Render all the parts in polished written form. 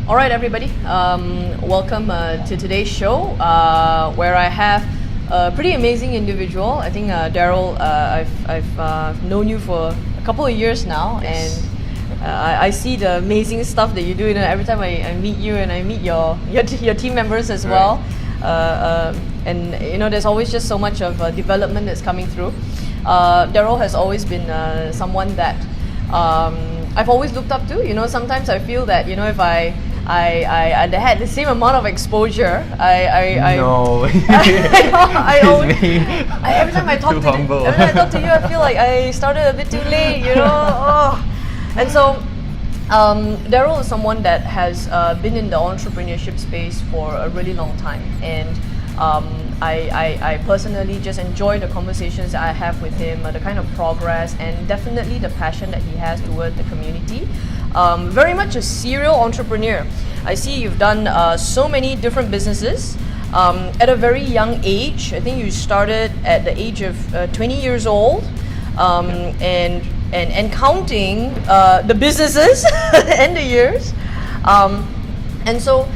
All right, everybody. Welcome to today's show, where I have a pretty amazing individual. I think Daryl, I've known you for a couple of years now, Yes. and I see the amazing stuff that you do. You know, every time I meet you and I meet your team members as well, and you know, there's always just so much of development that's coming through. Daryl has always been someone that I've always looked up to. You know, sometimes I feel that, you know, if I had the same amount of exposure, No. every time I talk Too humble. to you, I feel like I started a bit too late, you know. And so Daryl is someone that has been in the entrepreneurship space for a really long time, and I personally just enjoy the conversations that I have with him, the kind of progress, and definitely the passion that he has toward the community. Very much a serial entrepreneur. I see you've done so many different businesses at a very young age. I think you started at the age of 20 years old, and counting the businesses and the years. And so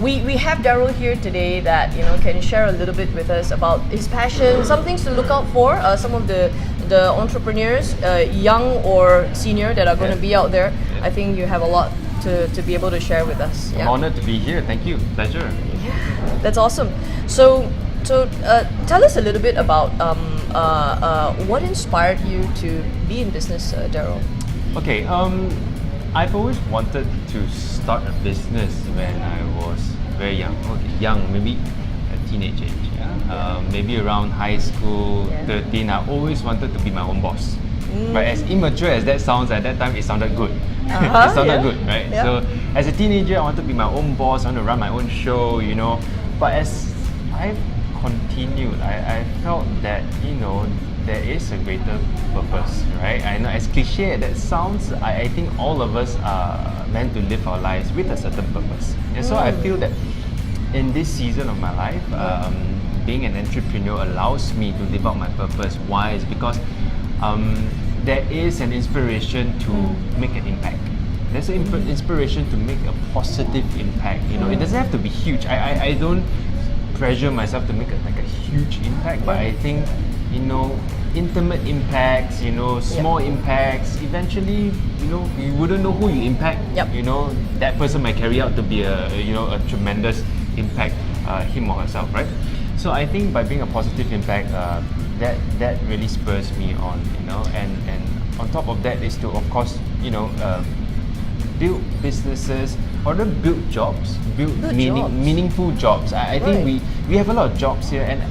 we have Daryl here today that, you know, can share a little bit with us about his passion, some things to look out for, some of the entrepreneurs, young or senior, that are going to be out there. I think you have a lot to be able to share with us. I'm honored to be here. Thank you. Pleasure. Yeah, that's awesome. So tell us a little bit about what inspired you to be in business, Daryl. Okay. I've always wanted to start a business when I was very young. Okay, young, maybe a teenage age. Yeah. Maybe around high school, 13. I always wanted to be my own boss. But as immature as that sounds, at that time it sounded good. It sounded good, right? Yeah. So as a teenager, I wanted to be my own boss. I want to run my own show, you know. But as I've continued, I felt that, you know, there is a greater purpose, right? I know, as cliche as that sounds, I think all of us are meant to live our lives with a certain purpose. And so I feel that in this season of my life, being an entrepreneur allows me to live out my purpose. Why? Is because there is an inspiration to make an impact. There's an inspiration to make a positive impact. You know, it doesn't have to be huge. I don't pressure myself to make like a huge impact, but I think, you know, intimate impacts, you know, small impacts, eventually, you know, you wouldn't know who you impact. You know, that person might carry out to be a, you know, a tremendous impact, him or herself, right? So I think by being a positive impact, that really spurs me on, you know, and on top of that is to, of course, you know, build businesses or to build jobs, meaningful jobs. I think we have a lot of jobs here, and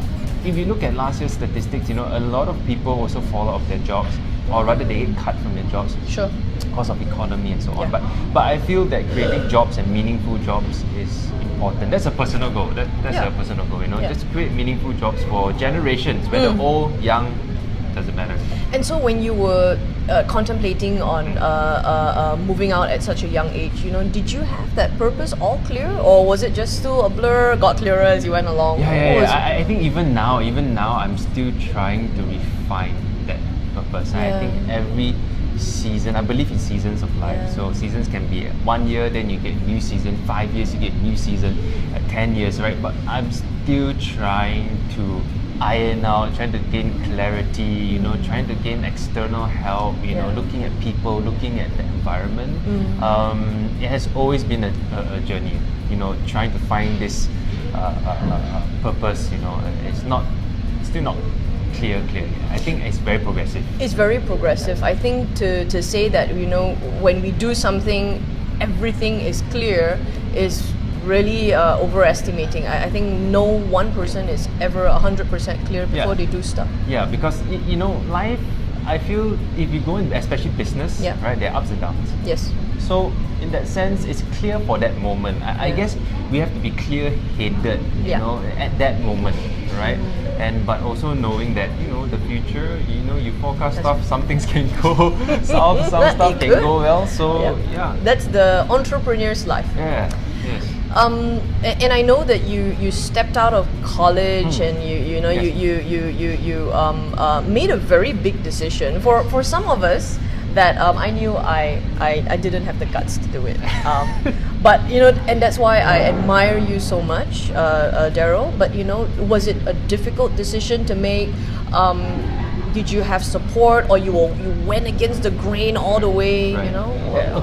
if you look at last year's statistics, you know, a lot of people also fall out of their jobs, or rather they get cut from their jobs because of economy and so on. But I feel that creating jobs and meaningful jobs is important. That's a personal goal. That's a personal goal, you know. Just create meaningful jobs for generations, whether old, young, doesn't matter. And so when you were contemplating on moving out at such a young age, you know, did you have that purpose all clear, or was it just still a blur, got clearer as you went along? I think even now I'm still trying to refine that purpose. I think every season, I believe in seasons of life. So seasons can be 1 year, then you get new season, 5 years you get new season, 10 years, right? But I'm still trying to iron out, trying to gain clarity, you know, trying to gain external help, you know, looking at people, looking at the environment. It has always been a journey, you know, trying to find this purpose, you know. It's still not clear. I think it's very progressive. It's very progressive. I think to say that, you know, when we do something, everything is clear is really overestimating. I think no one person is ever 100% clear before they do stuff. Yeah, because you know, life, I feel if you go in, especially business, right, there are ups and downs. Yes. So in that sense, it's clear for that moment. I guess we have to be clear-headed, you know, at that moment, right? And but also knowing that, you know, the future, you know, you forecast stuff, some things can go, some stuff can go well. So that's the entrepreneur's life. Yes. And I know that you stepped out of college and you made a very big decision. For some of us, that I knew I didn't have the guts to do it. But and that's why I admire you so much, Daryl. But was it a difficult decision to make? Did you have support, or you went against the grain all the way? Right.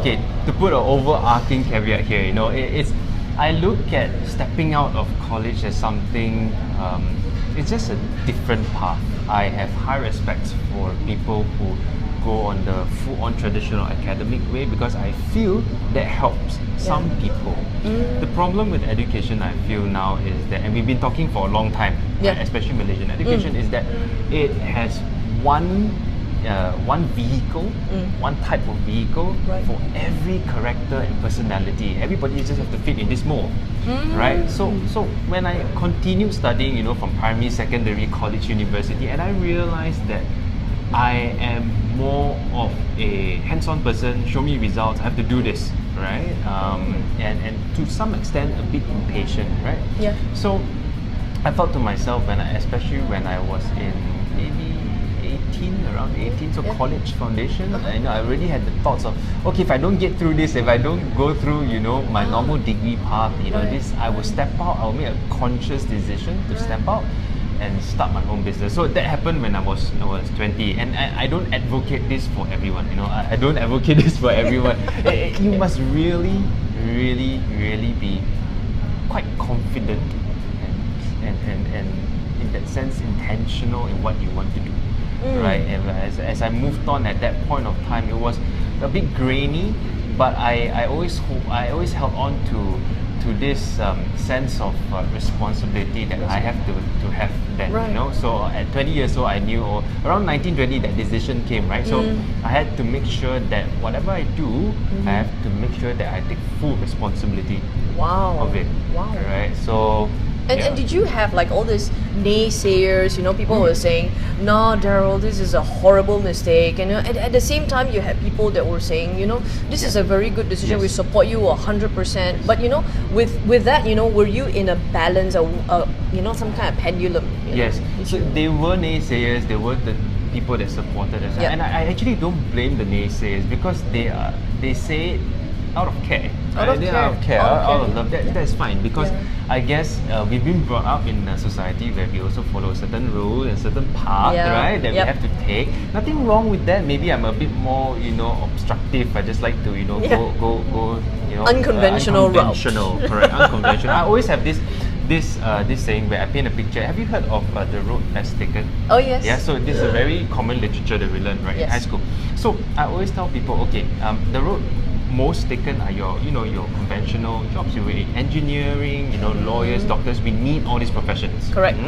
Okay, to put an overarching caveat here, it's I look at stepping out of college as something. It's just a different path. I have high respect for people who go on the full-on traditional academic way, because I feel that helps some people. The problem with education, I feel now, is that, and we've been talking for a long time, right, especially Malaysian education, is that it has one vehicle, one type of vehicle for every character and personality. Everybody just have to fit in this mold, right? So when I continued studying, from primary, secondary, college, university, and I realized that I am more of a hands-on person. Show me results. I have to do this, right? And to some extent a bit impatient, right? Yeah. So I thought to myself, especially when I was in maybe around 18, so college foundation, I already had the thoughts of, okay, if I don't get through this, if I don't go through, my normal degree path, this, I will step out. I will make a conscious decision to step out and start my own business. So that happened when I was 20, and I don't advocate this for everyone. I don't advocate this for everyone. You must really, really, really be quite confident and in that sense intentional in what you want to do. Right, and as I moved on at that point of time, it was a bit grainy, but I always held on to this sense of responsibility that I have to have then. So at 20 years old, I knew, or around 1920, that decision came, right? So I had to make sure that whatever I do, I have to make sure that I take full responsibility of it. Wow. Right, so. And did you have like all these naysayers? People were saying, "No, Daryl, this is a horrible mistake." And at the same time, you had people that were saying, "This is a very good decision. We support you 100%." But with that, were you in a balance, some kind of pendulum? Yes. So they were naysayers. They were the people that supported us, and I actually don't blame the naysayers, because they say it out of care. Out of love. That's fine, because I guess we've been brought up in a society where we also follow certain rules and certain path, right? That we have to take. Nothing wrong with that. Maybe I'm a bit more, obstructive. I just like to, go, unconventional route. Correct. Unconventional. I always have this saying where I paint a picture. Have you heard of the road less taken? Oh yes. Yeah. So this is a very common literature that we learn in high school. So I always tell people, okay, the road most taken are your conventional jobs. You in engineering, lawyers, doctors. We need all these professions. Correct.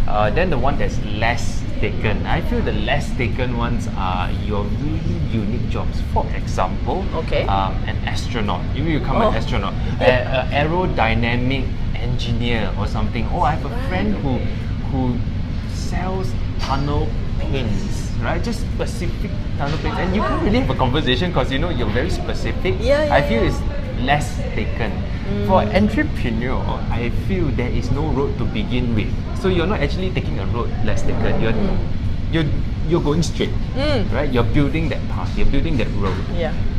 Then the one that's less taken, I feel the less taken ones are your really unique jobs. For example, an astronaut. You become an astronaut, an aerodynamic engineer or something. I have a friend who sells tunnel paints. Right, just specific tunnel paints, and you can't really have a conversation because you're very specific. I feel it's less taken. For entrepreneur, I feel there is no road to begin with. So you're not actually taking a road less taken. You're going straight, right? You're building that path. You're building that road.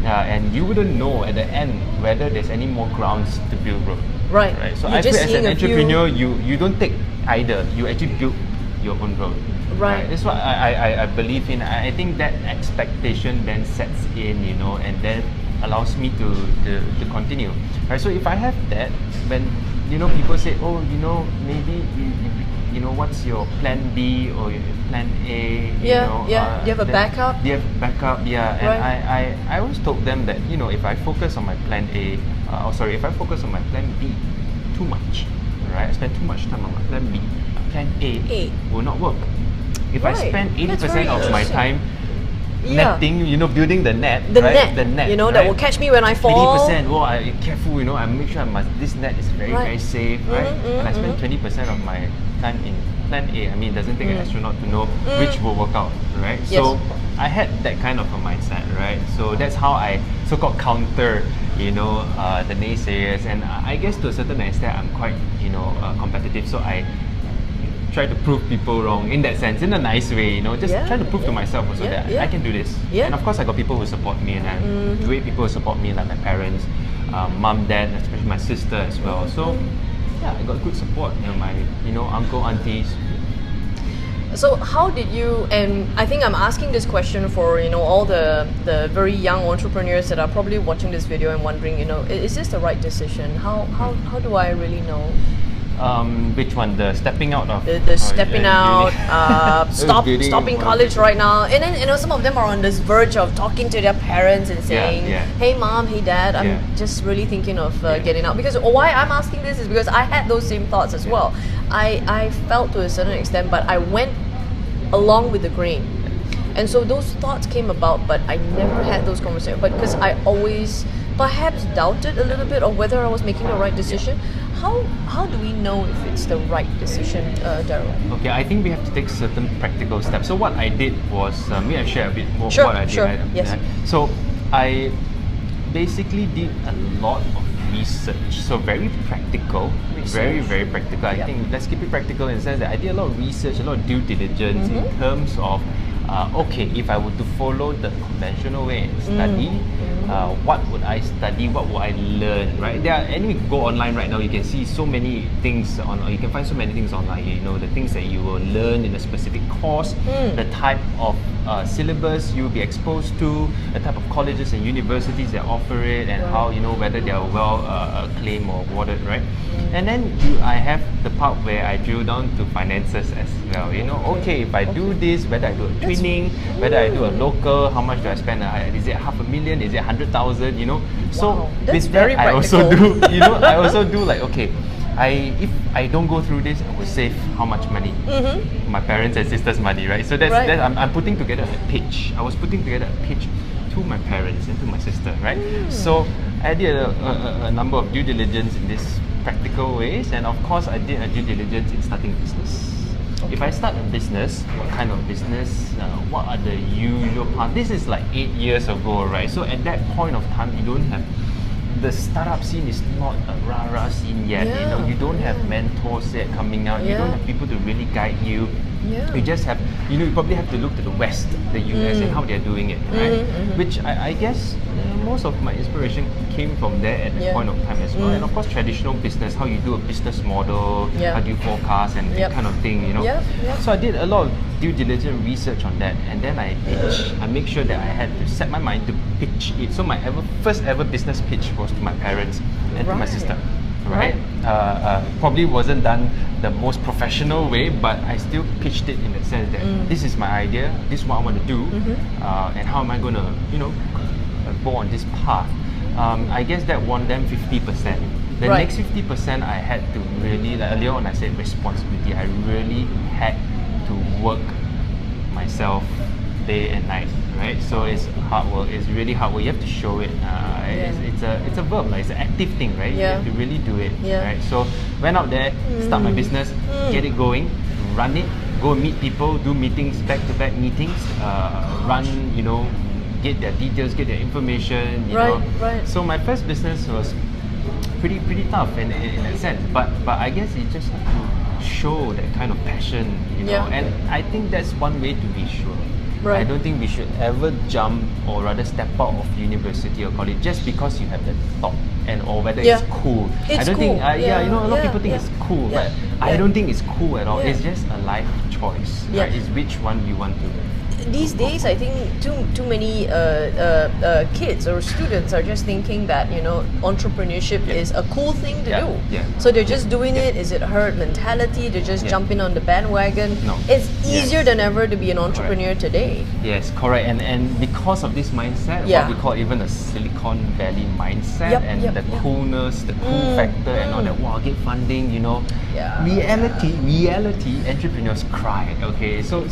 And you wouldn't know at the end whether there's any more grounds to build road. Right. So I feel as an entrepreneur, you don't take either. You actually build your own road. Right. That's what I believe in. I think that expectation then sets in, and then allows me to continue. Right. So if I have that, when people say, maybe what's your plan B or your plan A? Do you have a backup? Do you have backup? Yeah. And I always told them that if I focus on my plan A, if I focus on my plan B too much, right? I spend too much time on my plan B. Plan A will not work. If I spend 80% of my time netting, building the net, the right? net, the net, that will catch me when I fall. 80%, I'm careful, I make sure this net is very, very safe, right? And I spend 20% of my time in plan A. I mean, it doesn't take an astronaut to know which will work out, right? So I had that kind of a mindset, right? So that's how I so-called counter, the naysayers. And I guess to a certain extent, I'm quite, competitive. So I try to prove people wrong in that sense, in a nice way, you know, just Yeah, try to prove to yeah, myself also yeah, that yeah. I can do this. Yeah. And of course, I got people who support me, and I have great people who support me, like my parents, mom, dad, especially my sister as well. So yeah, I got good support. You know, my uncle, aunties. So how did you, and I think I'm asking this question for, you know, all the very young entrepreneurs that are probably watching this video and wondering, you know, is this the right decision? How do I really know? Which one? The stepping out of The stepping out, Building stopping one. college right now, and then, you know, some of them are on this verge of talking to their parents and saying, yeah. "Hey mom, hey dad, I'm Yeah. just really thinking of getting out." Because why I'm asking this is because I had those same thoughts as well. I felt to a certain extent, but I went along with the grain, and so those thoughts came about, but I never had those conversations. But because I always perhaps doubted a little bit of whether I was making the right decision. How do we know if it's the right decision, Daryl? Okay, I think we have to take certain practical steps. So what I did was, may I share a bit more Sure, what I did? sure, yes. So I basically did a lot of research. So very practical, very practical. I Yeah. think let's keep it practical in the sense that I did a lot of research, a lot of due diligence in terms of, okay, if I were to follow the conventional way and study, what would I study? What would I learn? Right? And you can go online right now. You can see so many things you can find so many things online. You know, the things that you will learn in a specific course, the type of syllabus you will be exposed to, the type of colleges and universities that offer it, and how, you know, whether they are well acclaimed or awarded, right? And then I have the part where I drill down to finances as well. You know, okay, if I do this, whether I do a training, whether I do a local, how much do I spend? Is it $500,000? Is it 100,000? You know, so Wow, that's with very that I also practical. do. You know, I also do like, okay, if I don't go through this, I will save how much money? My parents and sisters' money, right? So Right. I'm putting together a pitch. I was putting together a pitch to my parents and to my sister, right? So I did a number of due diligence in this practical ways, and of course I did a due diligence in starting a business. If I start a business, what kind of business? What are the usual paths? This is like 8 years ago, right? So at that point of time, you don't have the startup scene is not a rah-rah scene yet. You know, you don't have mentors yet coming out. You don't have people to really guide you. You just have, you know, you probably have to look to the West, the US, and how they're doing it, right? Which I guess most of my inspiration came from there at that point of time as well. And of course, traditional business, how you do a business model, how do you forecast, and that kind of thing, you know. So I did a lot of due diligence research on that, and then I pitched. I make sure that I had to set my mind to pitch it. So my first ever business pitch was to my parents and to my sister. Right? Probably wasn't done the most professional way, but I still pitched it in the sense that this is my idea, this is what I want to do, and how am I going to, you know, go on this path. I guess that won them 50%. The next 50% I had to really, like earlier on I said responsibility, I really had to work myself day and night, right? So it's hard work. It's really hard work. You have to show it. It's a verb, like it's an active thing, right? You have to really do it, right? So went out there, start my business, get it going, run it, go meet people, do meetings, back-to-back meetings, run, you know, get their details, get their information, you know. So my first business was pretty tough in that sense, but I guess you just have to show that kind of passion, you know. And I think that's one way to be sure. I don't think we should ever jump or rather step out of university or college just because you have that thought or whether it's cool. I don't think, you know, a lot of people think it's cool, but I don't think it's cool at all. It's just a life choice, right? It's which one you want to. These days, I think too many kids or students are just thinking that, you know, entrepreneurship is a cool thing to do. So they're just doing it. Is it herd mentality? They're just jumping on the bandwagon. No. It's easier than ever to be an entrepreneur today. Yes, correct. And because of this mindset, what we call even a Silicon Valley mindset, the coolness, the cool factor, and all that. Wow, get funding, you know. Reality, entrepreneurs cry. Okay, so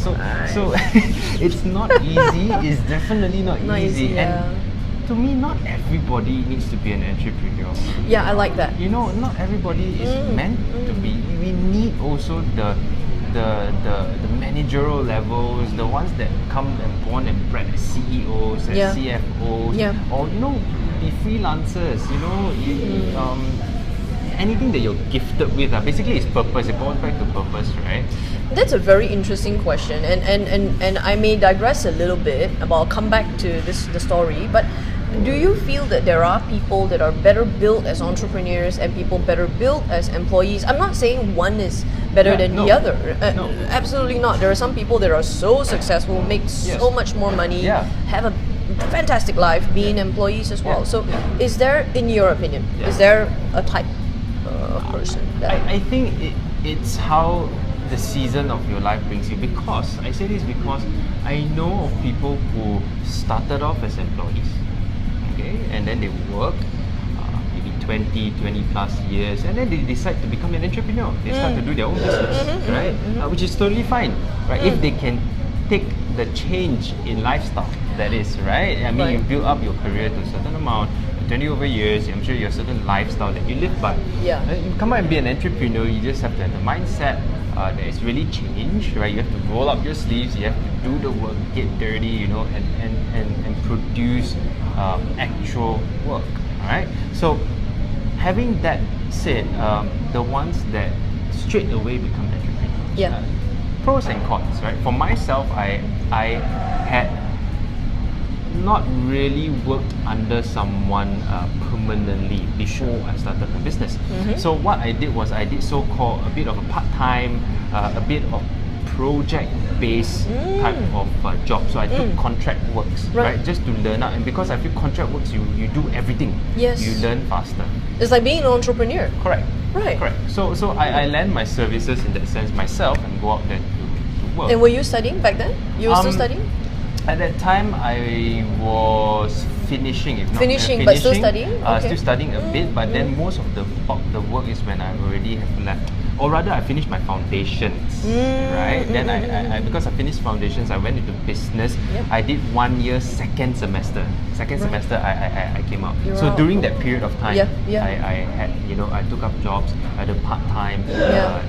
it's not easy. It's definitely not easy. And to me, not everybody needs to be an entrepreneur. Yeah, I like that. You know, not everybody is meant to be. We need also the managerial levels, the ones that come and born and bred as CEOs, as CFOs, or, you know, be freelancers. You know, anything that you're gifted with. Basically, it's purpose. It boils back to purpose, right? That's a very interesting question, and I may digress a little bit. I'll come back to the story, but do you feel that there are people that are better built as entrepreneurs and people better built as employees? I'm not saying one is better than the other. No. Absolutely not. There are some people that are so successful, make so much more money, have a fantastic life, being employees as well. So, is there, in your opinion, is there a type of person? I think it's how the season of your life brings you. Because I say this because I know of people who started off as employees, okay, and then they work maybe 20 plus years, and then they decide to become an entrepreneur. They start to do their own business, right? Which is totally fine, right? If they can take the change in lifestyle, that is, right? I mean, you build up your career to a certain amount, 20 over years, I'm sure you have a certain lifestyle that you live by. You come out and be an entrepreneur, you just have to have the mindset that it's really changed, right? You have to roll up your sleeves, you have to do the work, get dirty, you know, and produce actual work, alright? So, having that said, the ones that straight away become entrepreneurs, pros and cons, right? For myself, I had not really worked under someone permanently before I started my business. So what I did was I did so-called a bit of a part-time, a bit of project-based type of job. So I took contract works, right? Just to learn out. And because I feel contract works, you do everything. You learn faster. It's like being an entrepreneur. Correct. Right. Correct. So I lend my services in that sense myself and go out there to work. And were you studying back then? You were still studying? At that time, I was finishing, if not finishing, but still studying. Still studying a bit, but then most of the work is when I already have left, or rather, I finished my foundations. Right? Then I because I finished foundations, I went into business. I did 1 year, second semester. I came out. So during that period of time, I had, you know, I took up jobs, I did part time,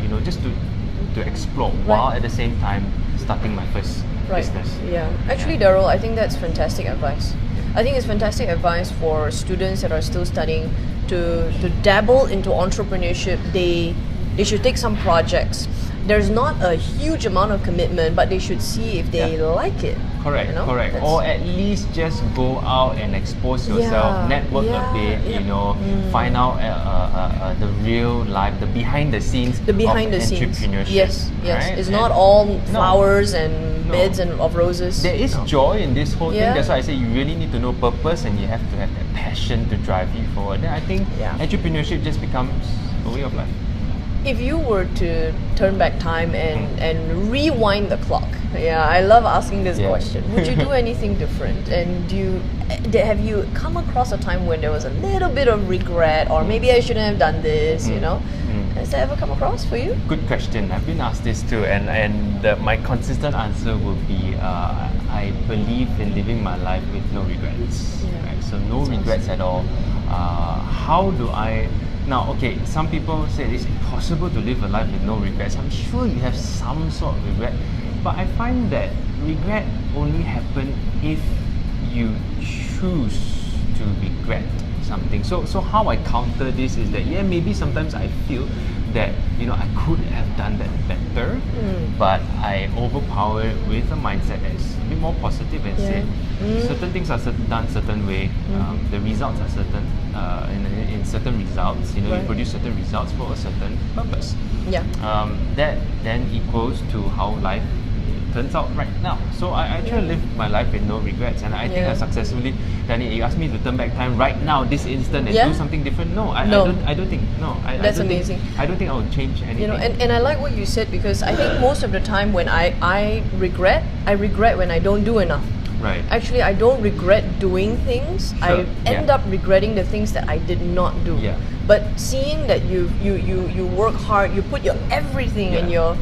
you know, just to explore while at the same time starting my first business. Actually, Daryl, I think that's fantastic advice. I think it's fantastic advice for students that are still studying to dabble into entrepreneurship. They should take some projects. There's not a huge amount of commitment, but they should see if they like it. Correct, you know? correct. Or at least just go out and expose yourself, network a bit, you know, find out the real life, the behind the scenes of entrepreneurship. Yes, right? It's not all flowers and beds and of roses. There is joy in this whole thing. That's why I say you really need to know purpose and you have to have that passion to drive you forward. Then I think entrepreneurship just becomes a way of life. If you were to turn back time and rewind the clock, I love asking this question. Would you do anything different? And have you come across a time when there was a little bit of regret, or maybe I shouldn't have done this? You know, has that ever come across for you? Good question. I've been asked this too, and my consistent answer will be I believe in living my life with no regrets. Right? So no regrets at all. How do I? Now, okay, some people say it's impossible to live a life with no regrets. I'm sure you have some sort of regret, but I find that regret only happens if you choose to regret something. So how I counter this is that maybe sometimes I feel that, you know, I could have done that better, but I overpower it with a mindset that is a bit more positive and say certain things are done certain way, the results are certain, in certain results, you know, you produce certain results for a certain purpose. That then equals to how life turns out right now. So I try to live my life with no regrets, and I think I successfully done it. You asked me to turn back time right now, this instant, and do something different. I don't think. That's amazing. I don't think I will change anything. You know, and I like what you said, because I think most of the time when I regret when I don't do enough. Right. Actually, I don't regret doing things. I end up regretting the things that I did not do. But seeing that you work hard, you put your everything in your.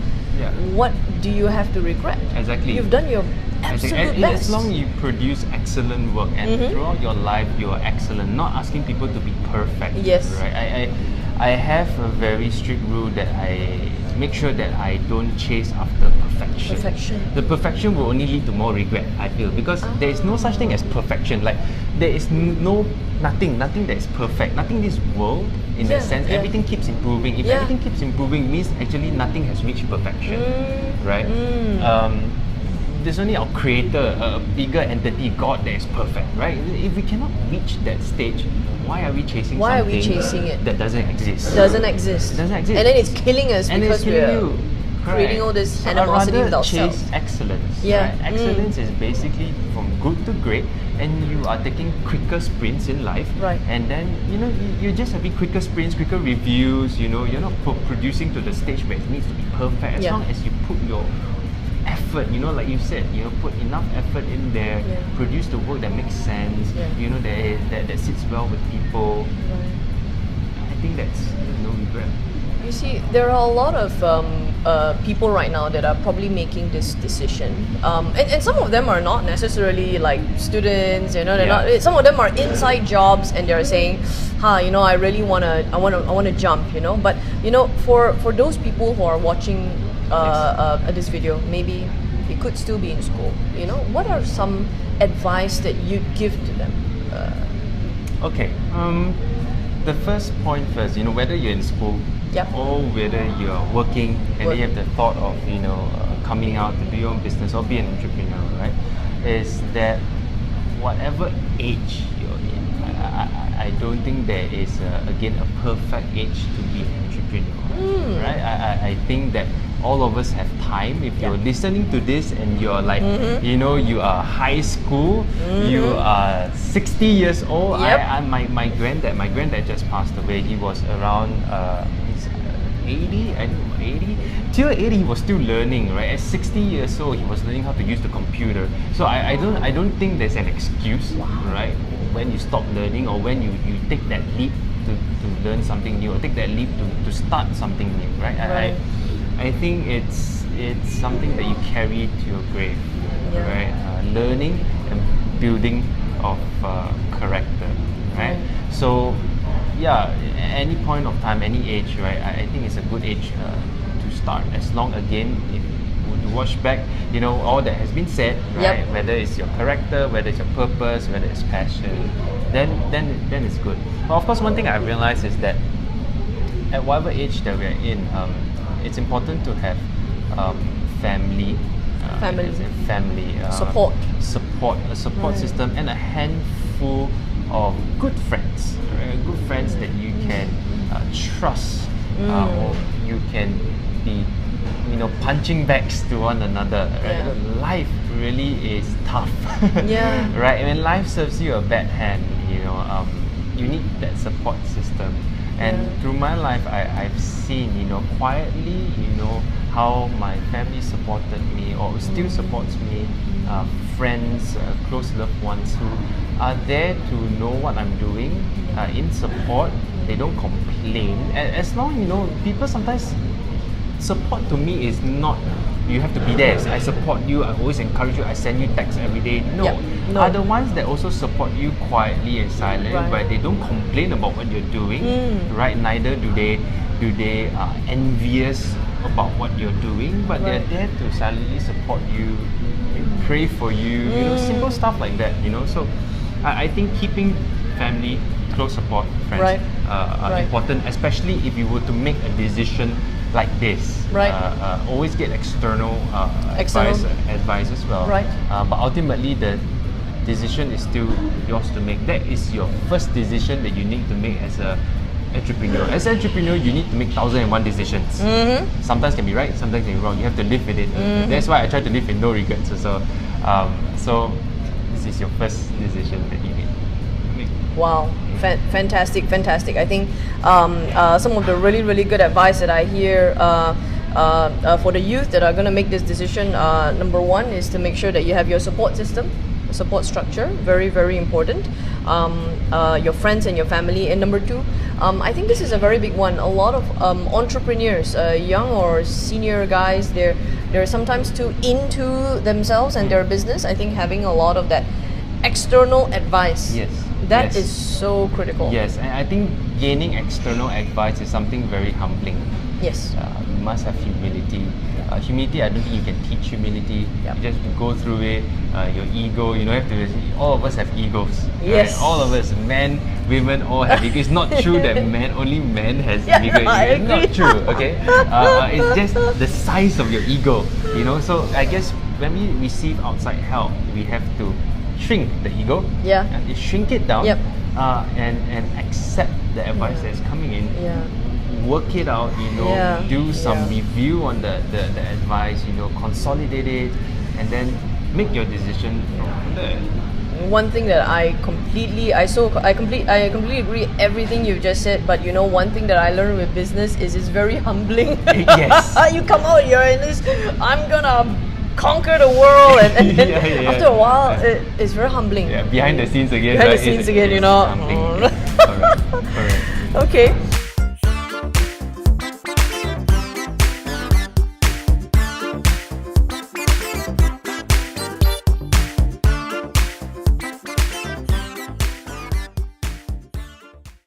What do you have to regret? Exactly. You've done your absolute best. As long as you produce excellent work and throughout your life you're excellent, not asking people to be perfect. Right. I have a very strict rule that I make sure that I don't chase after perfection. The perfection will only lead to more regret, I feel, because there is no such thing as perfection. Like there is nothing that is perfect. Nothing in this world in that sense. yeah. Everything keeps improving. If Yeah. everything keeps improving, means actually nothing has reached perfection, right? There's only our creator, a bigger entity, God, that is perfect, right? If we cannot reach that stage, why are we chasing Why are something we chasing it? that doesn't exist? Doesn't exist. It doesn't exist. And then it's killing us And because it's killing we're you. creating Correct. all this So animosity I'd with rather ourselves. chase excellence. Yeah. Right? Excellence is basically from good to great, and you are taking quicker sprints in life. Right. And then you're just having quicker sprints, quicker reviews. You're not producing to the stage where it needs to be perfect. As Yeah. long as you put your effort, like you said, put enough effort in there, Yeah. produce the work that makes sense. Yeah. That sits well with people. I think that's no regret. You see, there are a lot of people right now that are probably making this decision, and some of them are not necessarily like students. They're Yeah. not. Some of them are inside jobs, and they're saying, I really I wanna jump, But for those people who are watching this video, maybe they could still be in school. What are some advice that you'd give to them? Okay. The first point first, whether you're in school Yep. or whether you're working and you have the thought of, coming out to do your own business or be an entrepreneur, right? Is that whatever age you're in, I don't think there is, again, a perfect age to be an entrepreneur, right? I think that all of us have time. If you're listening to this and you're like, you are high school, you are 60 years old. Yep. My granddad just passed away. He was around 80, I don't know, 80. Till 80, he was still learning, right? At 60 years old, he was learning how to use the computer. So I don't think there's an excuse, right? When you stop learning or when you take that leap to learn something new or take that leap to start something new, right? Right. I think it's something that you carry to your grave, Yeah. right? Learning and building of character, right? So, yeah, any point of time, any age, right? I think it's a good age to start. As long, again, if you would watch back, all that has been said, right? Yep. Whether it's your character, whether it's your purpose, whether it's passion, then it's good. But of course, one thing I realized is that at whatever age that we're in, it's important to have family, Support. a support system, and a handful of good friends, right? Good friends that you can trust, or you can be, punching bags to one another. Right? Yeah. Life really is tough, Yeah. right? And when life serves you a bad hand, you need that support system. And through my life, I've seen, quietly, how my family supported me or still supports me, friends, close loved ones who are there to know what I'm doing, in support. They don't complain. As long, people sometimes, support to me is not, you have to be there. I support you, I always encourage you, I send you texts every day. No. Yep. No. Are the ones that also support you quietly and silently, Right. but they don't complain about what you're doing, right? Neither do they envious about what you're doing, but Right. they're there to silently support you, pray for you, simple stuff like that, So I think keeping family, close support, friends Right. are Right. important, especially if you were to make a decision like this. Right. Always get external, External. advice as well. Right. But ultimately, the decision is still yours to make. That is your first decision that you need to make as a entrepreneur. As an entrepreneur, you need to make 1,001 decisions. Sometimes can be right, sometimes can be wrong. You have to live with it. That's why I try to live with no regrets. So this is your first decision that you need to make. Wow, fantastic. I think some of the really good advice that I hear for the youth that are going to make this decision, number one is to make sure that you have your support system, support structure, very important. Your friends and your family. And number two, I think this is a very big one. A lot of entrepreneurs, young or senior guys, they're sometimes too into themselves and their business. I think having a lot of that external advice. Yes. That Yes. is so critical. Yes, and I think gaining external advice is something very humbling. Yes. must have humility. Humility, I don't think you can teach humility. Yep. You just have to go through it. Your ego, you don't have to. All of us have egos. Yes. Right? All of us, men, women, all have egos. It's not true that only men has Yeah, bigger ego. I It's not agree. true. Okay. It's just the size of your ego. You know. So I guess when we receive outside help, we have to shrink the ego. Yeah. And shrink it down. Yep. And accept the advice that's coming in. Yeah. Work it out, Yeah. do some Yeah. review on the advice, consolidate it, and then make your decision from there. One thing that I completely agree everything you just said, but one thing that I learned with business is it's very humbling. Yes. You come out here and this, I'm gonna conquer the world, and then Yeah. after a while it's very humbling. Yeah, behind the scenes again. Behind the right? scenes It's again, humbling. Correct. Okay.